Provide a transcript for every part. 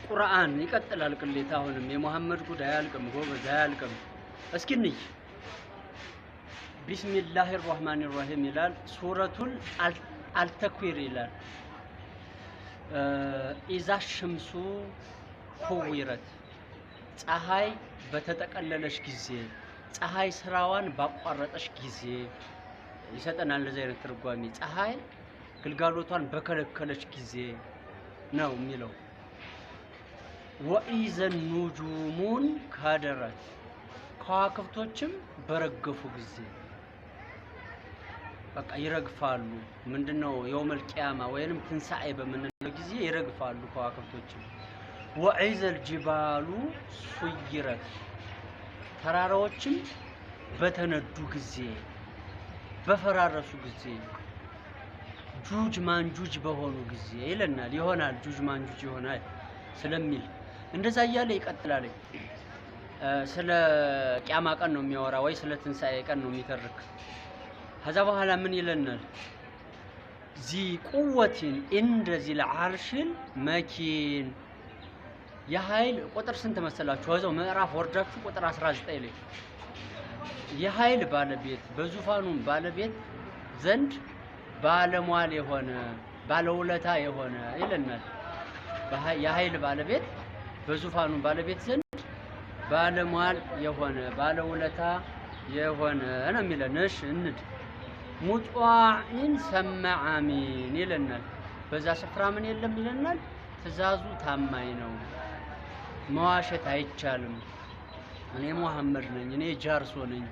ቁርአን ይቀጥላል ቅሌት አሁንም የሙሐመድ ጉዳይ አያልቅም ጎበዝ አያልቅም እስኪ እንይ ቢስሚላሂር ረህማኒር ረሂም ይላል ሱረቱል አልተክዊር ይላል ኢዛ ሸምሱ ኩዊረት ፀሐይ በተጠቀለለሽ ጊዜ ፀሐይ ስራዋን ባቋረጠሽ ጊዜ ይሰጠናል እንደዚህ አይነት ትርጓሜ ፀሐይ ግልጋሎቷን በከለከለች ጊዜ ነው የሚለው ወኢዘ ኑጁሙን ካደረት ከዋክብቶችም በረገፉ ጊዜ በቃ ይረግፋሉ ምንድነው የውመል ቂያማ ወይንም ትንሳኤ በመነለው ጊዜ ይረግፋሉ ከዋክብቶችም ወኢዘል ጅባሉ ሱይረት ተራራዎችም በተነዱ ጊዜ በፈራረሱ ጊዜ ጁጅ ማንጁጅ በሆኑ ጊዜ ይለናል ይሆናል ጁጅ ማንጁጅ ይሆናል ስለሚል እንደዛ ያለ ይቀጥላል ስለ ቂያማ ቀን ነው የሚያወራ ወይ ስለ ትንሳኤ ቀን ነው የሚተርክ ከዛ በኋላ ምን ይለናል ዚ ቁወቲን እንደዚ ለዓርሽል መኪን የኃይል ቁጥር ስንት መሰላችሁ ወዘው ምዕራፍ ወርዳችሁ ቁጥር 19 ላይ የኃይል ባለቤት በዙፋኑም ባለቤት ዘንድ ባለሟል የሆነ ባለውለታ የሆነ ይለናል የኃይል ባለቤት በዙፋኑም ባለቤት ዘንድ ባለሟል የሆነ ባለውለታ የሆነ ነው የሚለንሽ እንድ ሙጧዕን ሰማዕ አሚን ይለናል በዛ ስፍራ ምን የለም ይለናል ትእዛዙ ታማኝ ነው መዋሸት አይቻልም እኔ ሙሐመድ ነኝ እኔ ጃርሶ ነኝ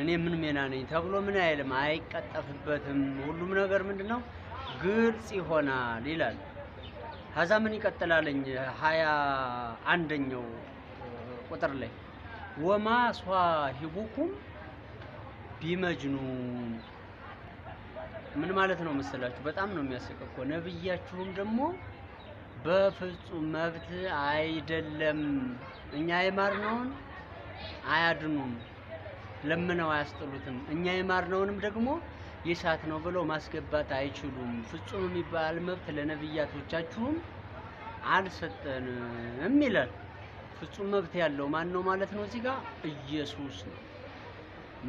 እኔ ምን ሜና ነኝ ተብሎ ምን አይልም አይቀጠፍበትም ሁሉም ነገር ምንድነው ግልጽ ይሆናል ይላል ሀዛ ምን ይቀጥላልኝ 21ኛው ቁጥር ላይ ወማ ሷሂቡኩም ቢመጅኑን ምን ማለት ነው መሰላችሁ በጣም ነው የሚያስቀቀው ነብያችሁም ደግሞ በፍጹም መብት አይደለም እኛ የማርነውን አያድኑም ለምነው አያስጥሉትም እኛ የማርነውንም ደግሞ የሳት ነው ብለው ማስገባት አይችሉም ፍጹም የሚባል መብት ለነብያቶቻችሁም አልሰጠንም ይላል ፍጹም መብት ያለው ማን ነው ማለት ነው እዚህ ጋር ኢየሱስ ነው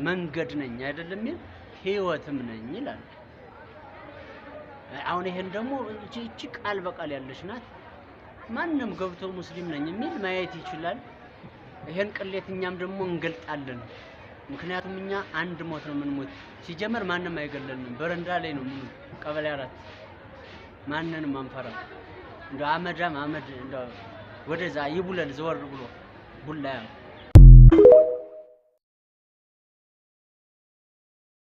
መንገድ ነኝ አይደለም ይል ህይወትም ነኝ ይላል አሁን ይሄን ደግሞ እቺ ቃል በቃል ያለሽ ናት ማንንም ገብቶ ሙስሊም ነኝ የሚል ማየት ይችላል ይሄን ቅሌትኛም ደግሞ እንገልጣለን ምክንያቱም እኛ አንድ ሞት ነው ምንሞት ሲጀመር ማንንም አይገለንም በረንዳ ላይ ነው ምን ቀበሌ 4 ማንንም አንፈራ እንደ አመድ እንደ ወደዛ ይቡለል ዘወር ብሎ ቡላ